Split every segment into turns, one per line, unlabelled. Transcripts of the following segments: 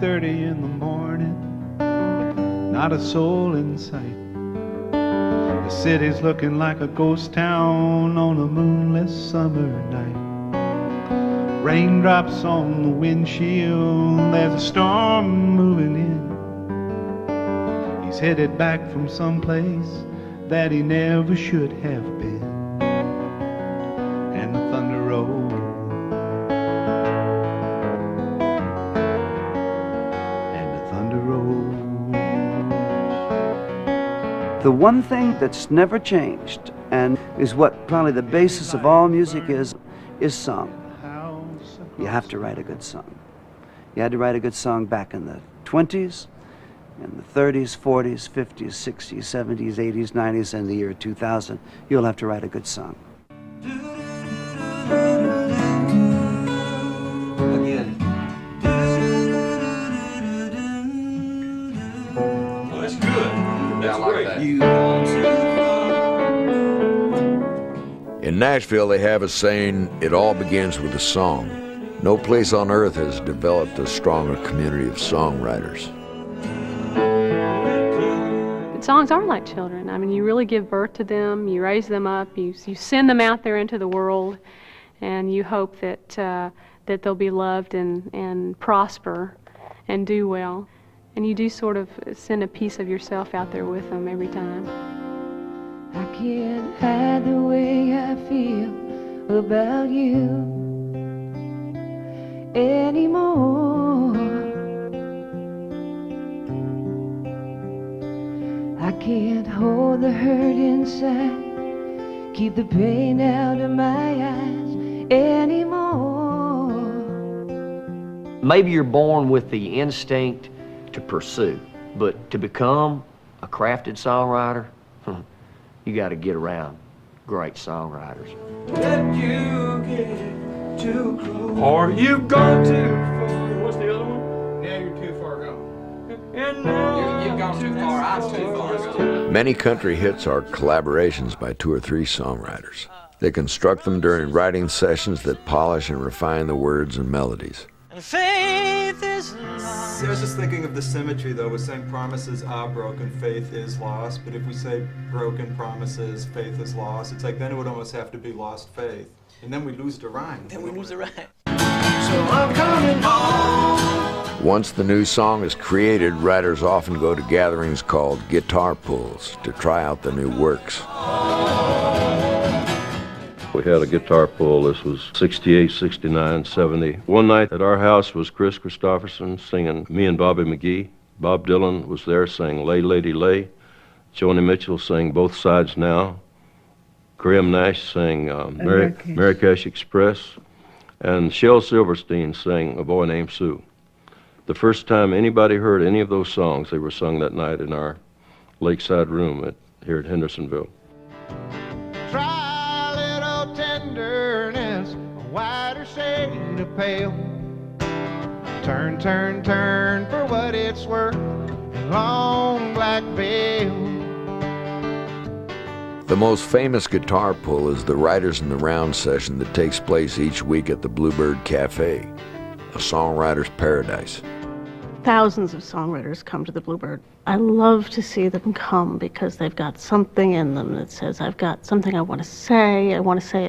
3:30 in the morning, not a soul in sight. The city's looking like a ghost town on a moonless summer night. Raindrops on the windshield, there's a storm moving in. He's headed back from someplace that he never should have been. And the thunder rolls, and the thunder rolls.
The one thing that's never changed, and is what probably the basis of all music is song. You have to write a good song. You had to write a good song back in the 20s, in the 30s, 40s, 50s, 60s, 70s, 80s, 90s, and the year 2000. You'll have to write a good song.
Again.
Well, that's good. That's great.
In Nashville, they have a saying, it all begins with a song. No place on earth has developed a stronger community of songwriters.
Songs are like children. I mean, you really give birth to them, you raise them up, you send them out there into the world, and you hope that that they'll be loved and prosper and do well. And you do sort of send a piece of yourself out there with them every time.
I can't hide the way I feel about you anymore. I can't hold the hurt inside, keep the pain out of my eyes anymore.
Maybe you're born with the instinct to pursue, but to become a crafted songwriter, you got to get around great songwriters.
Let you get too close, or you've gone too far. What's the other one?
Now you're too far gone.
And now
You've gone too far, I'm too far gone.
Many country hits are collaborations by 2 or 3 songwriters. They construct them during writing sessions that polish and refine the words and melodies.
Faith is
I was just thinking of the symmetry, though. We're saying promises are broken, faith is lost. But if we say broken promises, faith is lost, it's like then it would almost have to be lost faith. And then we lose the rhyme.
Then we lose the rhyme.
so I'm coming home.
Once the new song is created, writers often go to gatherings called guitar pulls to try out the new works.
We had a guitar pull. This was 68, 69, 70. One night at our house was Kristofferson singing Me and Bobby McGee. Bob Dylan was there saying Lay Lady Lay. Joni Mitchell sang Both Sides Now. Graham Nash sang Marrakesh Express. And Shel Silverstein sang A Boy Named Sue. The first time anybody heard any of those songs, they were sung that night in our lakeside room here at Hendersonville.
Try a little tenderness, a whiter shade of pale. Turn, turn, turn for what it's worth, a long black veil.
The most famous guitar pull is the Writers in the Round session that takes place each week at the Bluebird Cafe, a songwriter's paradise.
Thousands of songwriters come to the Bluebird. I love to see them come because they've got something in them that says, I've got something I want to say it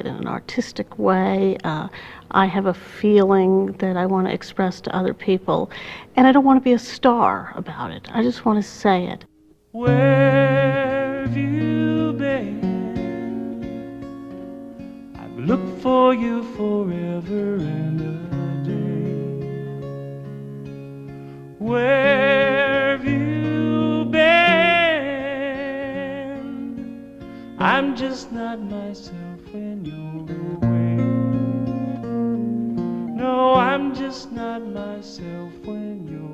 in an artistic way, I have a feeling that I want to express to other people, and I don't want to be a star about it. I just want to say it.
Where have you been? I've looked for you forever and a day. Where have you been? I'm just not myself when you're away. No, I'm just not myself when you're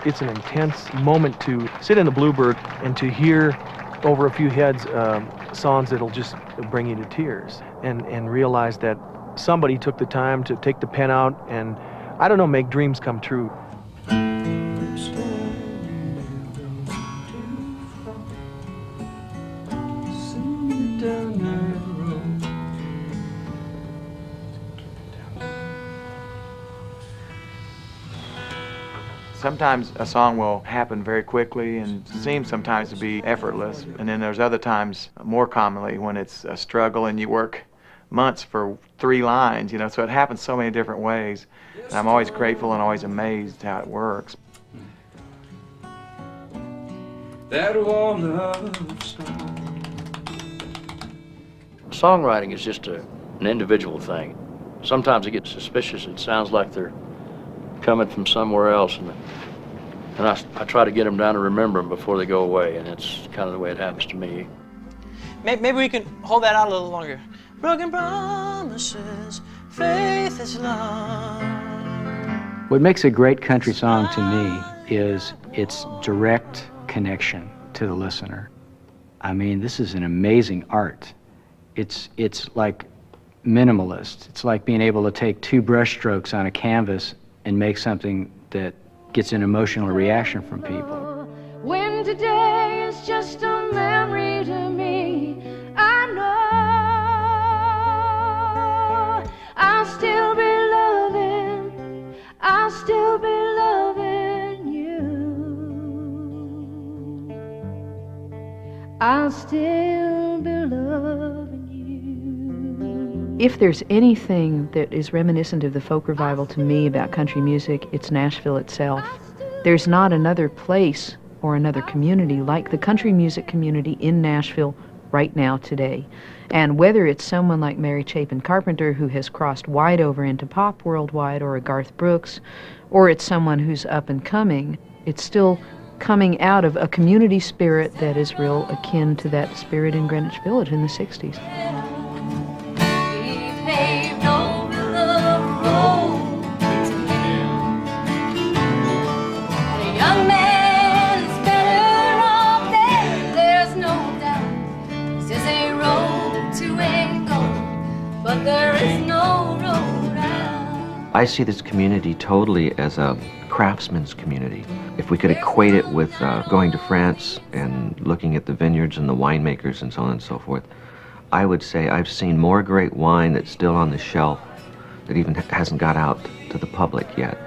It's an intense moment to sit in the Bluebird and to hear over a few heads songs that'll just bring you to tears and realize that somebody took the time to take the pen out and, I don't know, make dreams come true.
down
Sometimes a song will happen very quickly and seem sometimes to be effortless, and then there's other times, more commonly, when it's a struggle and you work months for 3 lines, you know, so it happens so many different ways. And I'm always grateful and always amazed how it works.
That one love song.
Songwriting is just an individual thing. Sometimes I get suspicious. It sounds like they're coming from somewhere else, and I try to get them down to remember them before they go away, and that's kind of the way it happens to me.
Maybe we can hold that out a little longer. Broken promises, faith is love.
What makes a great country song to me is its direct connection to the listener. I mean, this is an amazing art. It's like minimalist. It's like being able to take 2 brush strokes on a canvas and make something that gets an emotional reaction from people.
When today is just a memory to me, I know I'll still be loving, I'll still be loving you. I'll still be loving you.
If there's anything that is reminiscent of the folk revival to me about country music, it's Nashville itself. There's not another place or another community like the country music community in Nashville right now today. And whether it's someone like Mary Chapin Carpenter who has crossed wide over into pop worldwide, or a Garth Brooks, or it's someone who's up and coming, it's still coming out of a community spirit that is real akin to that spirit in Greenwich Village in the 60s.
I see this community totally as a craftsman's community. If we could equate it with going to France and looking at the vineyards and the winemakers and so on and so forth, I would say I've seen more great wine that's still on the shelf that even hasn't got out to the public yet.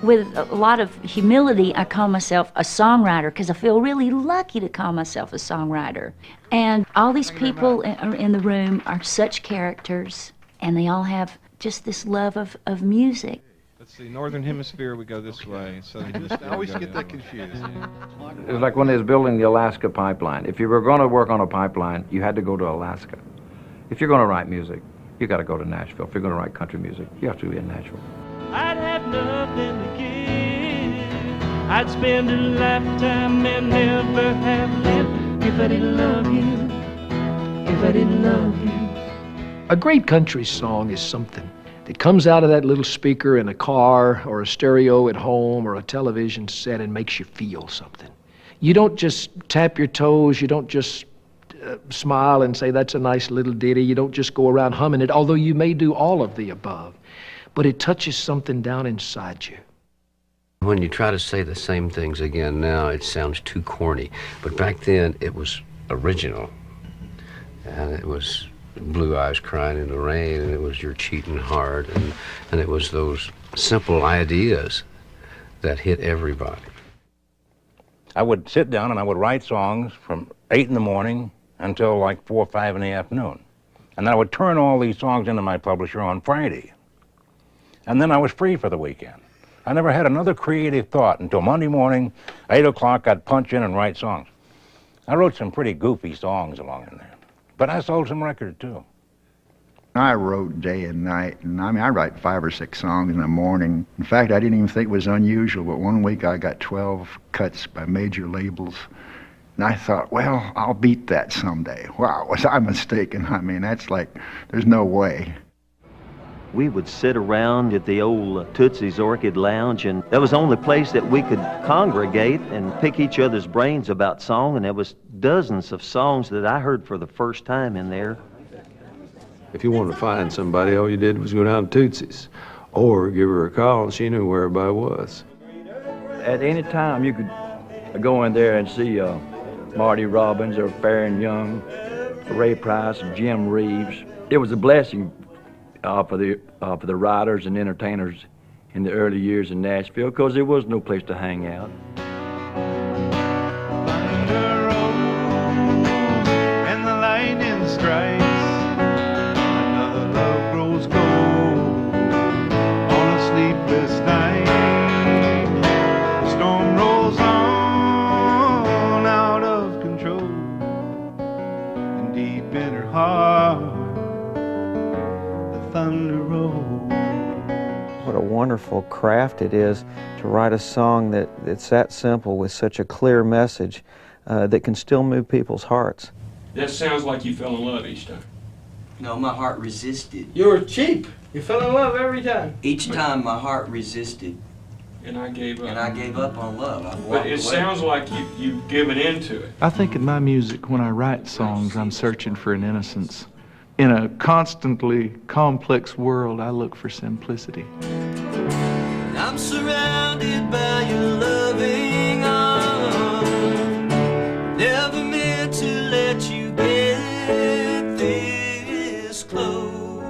With a lot of humility, I call myself a songwriter because I feel really lucky to call myself a songwriter. And all these people in the room are such characters, and they all have just this love of music.
Let's see, Northern Hemisphere, we go this way. Southern Hemisphere,
I always
we go
get that confused. It was like when they was building the Alaska pipeline. If you were going to work on a pipeline, you had to go to Alaska. If you're going to write music, you got to go to Nashville. If you're going to write country music, you have to be in Nashville.
I'd have nothing to give. I'd spend a lifetime and never have lived if I didn't love you. If I didn't love you.
A great country song is something that comes out of that little speaker in a car or a stereo at home or a television set and makes you feel something. You don't just tap your toes, you don't just smile and say that's a nice little ditty, you don't just go around humming it, although you may do all of the above, but it touches something down inside you.
When you try to say the same things again now, it sounds too corny, but back then it was original, and it was Blue Eyes Crying in the Rain, and it was You're Cheating Hard, and it was those simple ideas that hit everybody.
I would sit down and I would write songs from 8 in the morning until like 4 or 5 in the afternoon. And then I would turn all these songs into my publisher on Friday. And then I was free for the weekend. I never had another creative thought until Monday morning, 8 o'clock, I'd punch in and write songs. I wrote some pretty goofy songs along in there. But I sold some records, too.
I wrote day and night, and I write 5 or 6 songs in the morning. In fact, I didn't even think it was unusual, but one week I got 12 cuts by major labels. And I thought, well, I'll beat that someday. Wow, was I mistaken? I mean, that's like, there's no way.
We would sit around at the old Tootsie's Orchid Lounge, and that was the only place that we could congregate and pick each other's brains about song, and there was dozens of songs that I heard for the first time in there.
If you wanted to find somebody, all you did was go down to Tootsie's or give her a call and she knew where everybody was.
At any time you could go in there and see Marty Robbins or Farron Young, Ray Price, Jim Reeves. It was a blessing for the writers and entertainers in the early years in Nashville because there was no place to hang out.
And the lightning strikes, another love grows cold on a sleepless night. The storm rolls on out of control, and deep in her heart the thunder rolls.
What a wonderful craft it is to write a song that's that simple with such a clear message that can still move people's hearts.
That sounds like you fell in love each time.
No, my heart resisted.
You were cheap. You fell in love every time.
Each time my heart resisted.
And I gave up.
And I gave up on love. I
But
walked
it
away.
sounds like you've given into it.
I think in my music, when I write songs, I'm searching for an innocence. In a constantly complex world, I look for simplicity.
I'm surrounded by your loving arms. Never meant to let you get this close.